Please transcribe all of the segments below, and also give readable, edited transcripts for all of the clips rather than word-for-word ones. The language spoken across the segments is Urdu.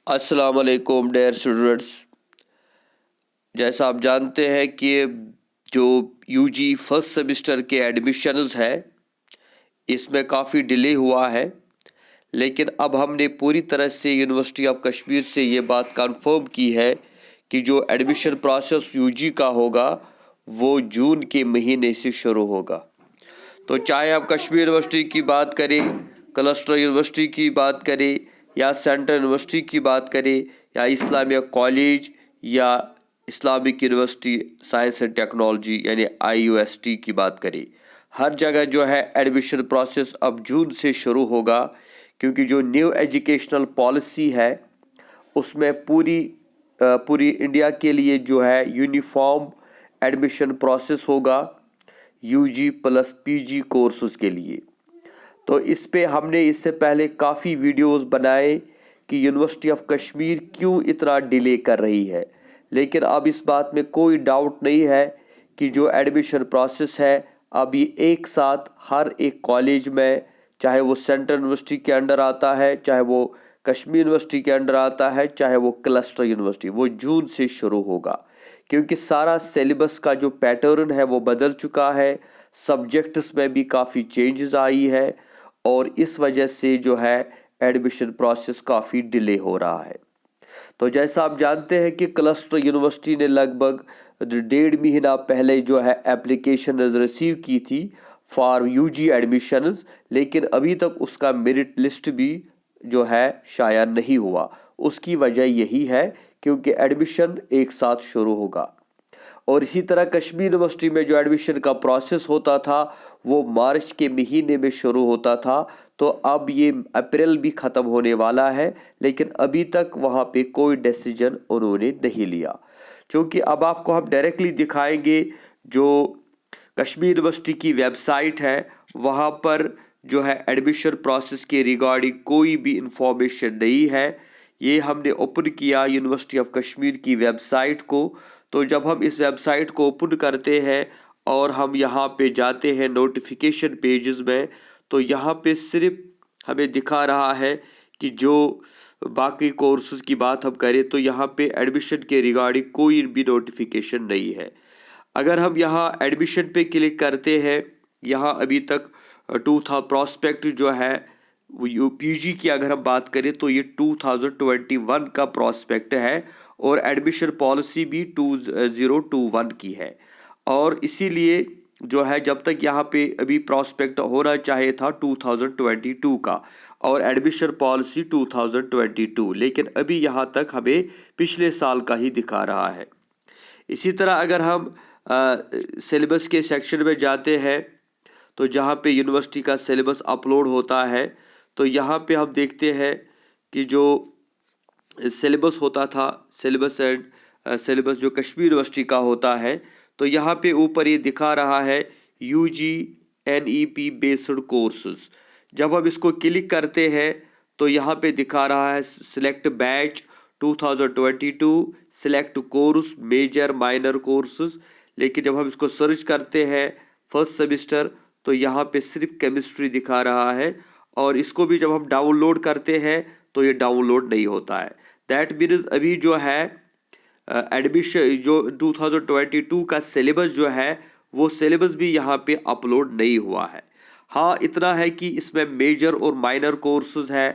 السلام علیکم ڈیئر اسٹوڈنٹس، جیسا آپ جانتے ہیں کہ جو یو جی فرسٹ سیمسٹر کے ایڈمیشنز ہے اس میں کافی ڈیلے ہوا ہے، لیکن اب ہم نے پوری طرح سے یونیورسٹی آف کشمیر سے یہ بات کنفرم کی ہے کہ جو ایڈمیشن پروسیس یو جی کا ہوگا وہ جون کے مہینے سے شروع ہوگا۔ تو چاہے آپ کشمیر یونیورسٹی کی بات کریں، کلسٹر یونیورسٹی کی بات کریں یا سینٹرل یونیورسٹی کی بات کریں یا اسلامیہ کالج یا Islamic university science and technology یعنی IUST کی بات کریں، ہر جگہ جو ہے ایڈمیشن پروسیس اب جون سے شروع ہوگا، کیونکہ جو نیو ایجوکیشنل پالیسی ہے اس میں پوری انڈیا کے لیے جو ہے یونیفارم ایڈمیشن پروسیس ہوگا U G plus P G courses کے لیے۔ تو اس پہ ہم نے اس سے پہلے کافی ویڈیوز بنائے کہ یونیورسٹی آف کشمیر کیوں اتنا ڈیلے کر رہی ہے، لیکن اب اس بات میں کوئی ڈاؤٹ نہیں ہے کہ جو ایڈمیشن پروسیس ہے اب یہ ایک ساتھ ہر ایک کالج میں، چاہے وہ سینٹرل یونیورسٹی کے انڈر آتا ہے، چاہے وہ کشمیر یونیورسٹی کے انڈر آتا ہے، چاہے وہ کلسٹر یونیورسٹی، وہ جون سے شروع ہوگا، کیونکہ سارا سیلیبس کا جو پیٹرن ہے وہ بدل چکا ہے، سبجیکٹس میں بھی کافی چینجز آئی ہے اور اس وجہ سے جو ہے ایڈمیشن پروسیس کافی ڈیلے ہو رہا ہے۔ تو جیسا آپ جانتے ہیں کہ کلسٹر یونیورسٹی نے لگ بھگ 1.5 مہینہ پہلے جو ہے اپلیکیشن ریسیو کی تھی فار یو جی ایڈمیشنز، لیکن ابھی تک اس کا میرٹ لسٹ بھی جو ہے شائع نہیں ہوا۔ اس کی وجہ یہی ہے کیونکہ ایڈمیشن ایک ساتھ شروع ہوگا، اور اسی طرح کشمیر یونیورسٹی میں جو ایڈمیشن کا پروسیس ہوتا تھا وہ مارچ کے مہینے میں شروع ہوتا تھا، تو اب یہ اپریل بھی ختم ہونے والا ہے، لیکن ابھی تک وہاں پہ کوئی ڈیسیجن انہوں نے نہیں لیا۔ چونکہ اب آپ کو ہم ڈائریکٹلی دکھائیں گے، جو کشمیر یونیورسٹی کی ویب سائٹ ہے وہاں پر جو ہے ایڈمیشن پروسیس کے ریگارڈنگ کوئی بھی انفارمیشن نہیں ہے۔ یہ ہم نے اوپن کیا یونیورسٹی آف کشمیر کی ویب سائٹ کو، تو جب ہم اس ویب سائٹ کو اوپن کرتے ہیں اور ہم یہاں پہ جاتے ہیں نوٹیفیکیشن پیجز میں، تو یہاں پہ صرف ہمیں دکھا رہا ہے کہ جو باقی کورسز کی بات ہم کریں تو یہاں پہ ایڈمیشن کے ریگارڈنگ کوئی بھی نوٹیفیکیشن نہیں ہے۔ اگر ہم یہاں ایڈمیشن پہ کلک کرتے ہیں، یہاں ابھی تک پراسپیکٹ جو ہے وہ پی جی کی اگر ہم بات کریں تو یہ 2021 کا پراسپیکٹ ہے اور ایڈمیشن پالیسی بھی 2021 کی ہے، اور اسی لیے جو ہے جب تک یہاں پہ ابھی پراسپیکٹ ہونا چاہے تھا 2022 کا اور ایڈمیشن پالیسی 2022، لیکن ابھی یہاں تک ہمیں پچھلے سال کا ہی دکھا رہا ہے۔ اسی طرح اگر ہم سیلیبس کے سیکشن میں جاتے ہیں تو جہاں پہ یونیورسٹی کا سیلیبس اپلوڈ ہوتا ہے، تو یہاں پہ ہم دیکھتے ہیں کہ جو سیلیبس ہوتا تھا، سیلیبس جو کشمیر یونیورسٹی کا ہوتا ہے، تو یہاں پہ اوپر یہ دکھا رہا ہے U G NEP based courses. جب ہم اس کو کلک کرتے ہیں تو یہاں پہ دکھا رہا ہے select batch 2022، select course major minor courses, لیکن جب ہم اس کو سرچ کرتے ہیں فرسٹ سیمسٹر تو یہاں پہ صرف کیمسٹری دکھا رہا ہے، اور اس کو بھی جب ہم ڈاؤن لوڈ کرتے ہیں تو یہ ڈاؤن لوڈ نہیں ہوتا ہے۔ دیٹ مینز ابھی جو ہے ایڈمیشن جو 2022 کا سیلیبس جو ہے وہ سیلیبس بھی یہاں پہ اپلوڈ نہیں ہوا ہے۔ ہاں اتنا ہے کہ اس میں میجر اور مائنر کورسز ہے،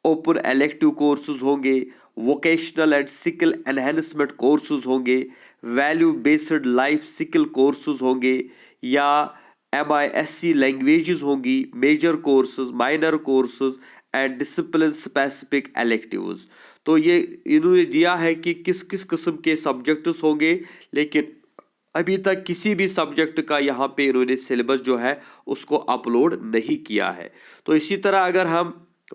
اوپن الیکٹیو کورسز ہوں گے، vocational and skill enhancement courses ہوں گے، value based life skill courses ہوں گے، یا MISC لینگویجز ہوں گی، major courses, minor courses and discipline specific electives. تو یہ انہوں نے دیا ہے کہ کس کس قسم کے سبجیکٹس ہوں گے، لیکن ابھی تک کسی بھی سبجیکٹ کا یہاں پہ انہوں نے سیلیبس جو ہے اس کو اپلوڈ نہیں کیا ہے۔ تو اسی طرح اگر ہم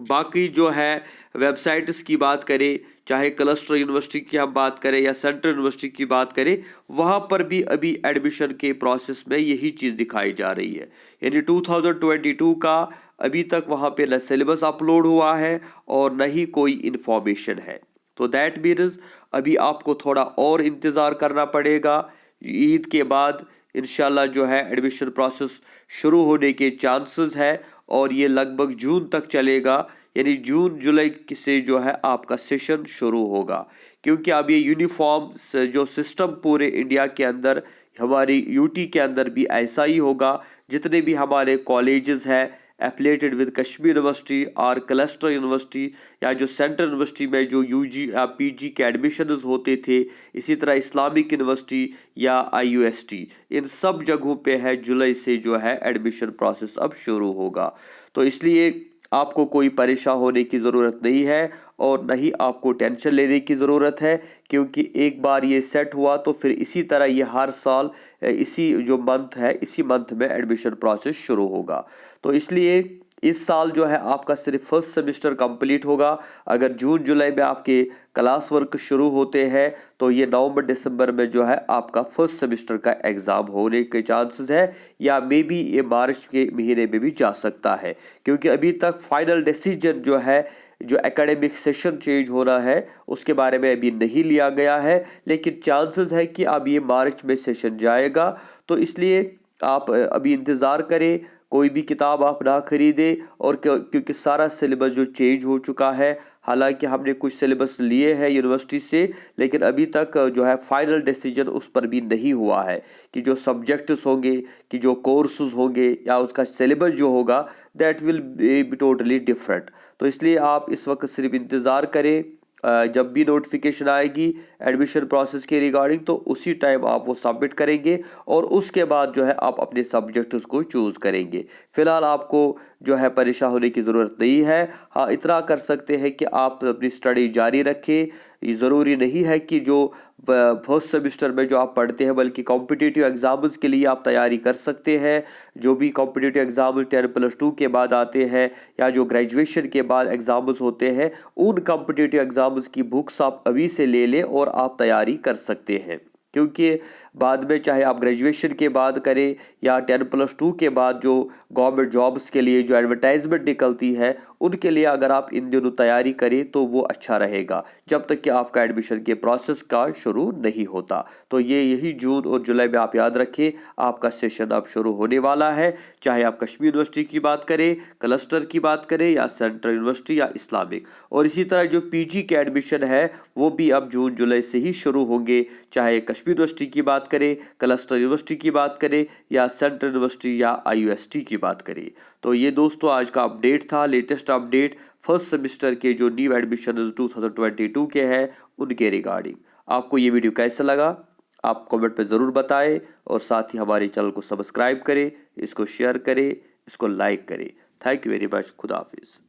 باقی جو ہے ویب سائٹس کی بات کریں، چاہے کلسٹر یونیورسٹی کی ہم بات کریں یا سینٹرل یونیورسٹی کی بات کریں، وہاں پر بھی ابھی ایڈمیشن کے پروسیس میں یہی چیز دکھائی جا رہی ہے، یعنی 2022 کا ابھی تک وہاں پہ نہ سیلیبس اپلوڈ ہوا ہے اور نہ ہی کوئی انفارمیشن ہے۔ تو دیٹ مینز ابھی آپ کو تھوڑا اور انتظار کرنا پڑے گا۔ عید کے بعد انشاءاللہ جو ہے ایڈمیشن پروسیس شروع ہونے کے چانسز ہے، اور یہ لگ بھگ جون تک چلے گا، یعنی جون جولائی سے جو ہے آپ کا سیشن شروع ہوگا، کیونکہ اب یہ یونیفارم جو سسٹم پورے انڈیا کے اندر، ہماری یوٹی کے اندر بھی ایسا ہی ہوگا. جتنے بھی ہمارے کالجز ہیں ایفلیٹڈ ود کشمیر یونیورسٹی اور کلسٹر یونیورسٹی یا جو سینٹرل یونیورسٹی میں جو یو جی یا پی جی کے ایڈمیشنز ہوتے تھے، اسی طرح اسلامک یونیورسٹی یا آئی یو ایس ٹی، ان سب جگہوں پہ ہے جولائی سے جو ہے ایڈمیشن پروسیس اب شروع ہوگا. تو اس لیے آپ کو کوئی پریشان ہونے کی ضرورت نہیں ہے اور نہ ہی آپ کو ٹینشن لینے کی ضرورت ہے، کیونکہ ایک بار یہ سیٹ ہوا تو پھر اسی طرح یہ ہر سال اسی جو منتھ ہے اسی منتھ میں ایڈمیشن پروسیس شروع ہوگا. تو اس لیے اس سال جو ہے آپ کا صرف فرسٹ سیمسٹر کمپلیٹ ہوگا. اگر جون جولائی میں آپ کے کلاس ورک شروع ہوتے ہیں تو یہ نومبر دسمبر میں جو ہے آپ کا فرسٹ سیمسٹر کا ایگزام ہونے کے چانسز ہے، یا مے بی یہ مارچ کے مہینے میں بھی جا سکتا ہے، کیونکہ ابھی تک فائنل ڈیسیجن جو ہے جو اکیڈمک سیشن چینج ہونا ہے اس کے بارے میں ابھی نہیں لیا گیا ہے، لیکن چانسز ہے کہ اب یہ مارچ میں سیشن جائے گا. تو اس لیے آپ ابھی انتظار کریں، کوئی بھی کتاب آپ نہ خریدیں، اور کیونکہ سارا سلیبس جو چینج ہو چکا ہے. حالانکہ ہم نے کچھ سلیبس لیے ہیں یونیورسٹی سے، لیکن ابھی تک جو ہے فائنل ڈیسیجن اس پر بھی نہیں ہوا ہے کہ جو سبجیکٹس ہوں گے، کہ جو کورسز ہوں گے یا اس کا سلیبس جو ہوگا that will be totally different. تو اس لیے آپ اس وقت صرف انتظار کریں، جب بھی نوٹیفیکیشن آئے گی ایڈمیشن پروسیس کے ریگارڈنگ تو اسی ٹائم آپ وہ سبمٹ کریں گے، اور اس کے بعد جو ہے آپ اپنے سبجیکٹس کو چوز کریں گے. فی الحال آپ کو جو ہے پریشان ہونے کی ضرورت نہیں ہے. ہاں اتنا کر سکتے ہیں کہ آپ اپنی اسٹڈی جاری رکھیں. یہ ضروری نہیں ہے کہ جو فرسٹ سیمسٹر میں جو آپ پڑھتے ہیں، بلکہ کمپٹیٹیو ایگزامز کے لیے آپ تیاری کر سکتے ہیں. جو بھی کمپٹیٹیو ایگزامز 10+2 کے بعد آتے ہیں یا جو گریجویشن کے بعد ایگزامز ہوتے ہیں، ان کمپٹیٹیو ایگزامز کی بکس آپ ابھی سے لے لیں اور آپ تیاری کر سکتے ہیں. کیونکہ بعد میں چاہے آپ گریجویشن کے بعد کریں یا 10+2 کے بعد جو گورنمنٹ جابس کے لیے جو ایڈورٹائزمنٹ نکلتی ہے، ان کے لیے اگر آپ ان دنوں تیاری کریں تو وہ اچھا رہے گا، جب تک کہ آپ کا ایڈمیشن کے پروسیس کا شروع نہیں ہوتا. تو یہی جون اور جولائی میں آپ یاد رکھیں آپ کا سیشن اب شروع ہونے والا ہے، چاہے آپ کشمیر یونیورسٹی کی بات کریں، کلسٹر کی بات کریں یا سینٹرل یونیورسٹی یا اسلامک. اور اسی طرح جو پی جی کے ایڈمیشن ہے وہ بھی اب جون جولائی سے ہی شروع ہوں گے، چاہے کشمیر یونیورسٹی کی بات کریں، کلسٹر یونیورسٹی کی بات کریں یا سینٹرل یونیورسٹی یا آئی یو ایس ٹی کی بات کریں. تو یہ دوستو آج کا اپڈیٹ تھا، لیٹسٹ اپڈیٹ فرسٹ سیمسٹر کے جو نیو ایڈمیشنز 2022 کے ہیں ان کے ریگارڈنگ. آپ کو یہ ویڈیو کیسا لگا آپ کمنٹ پہ ضرور بتائیں، اور ساتھ ہی ہمارے چینل کو سبسکرائب کریں، اس کو شیئر کریں، اس کو لائک کریں. Thank you very much. خدا حافظ.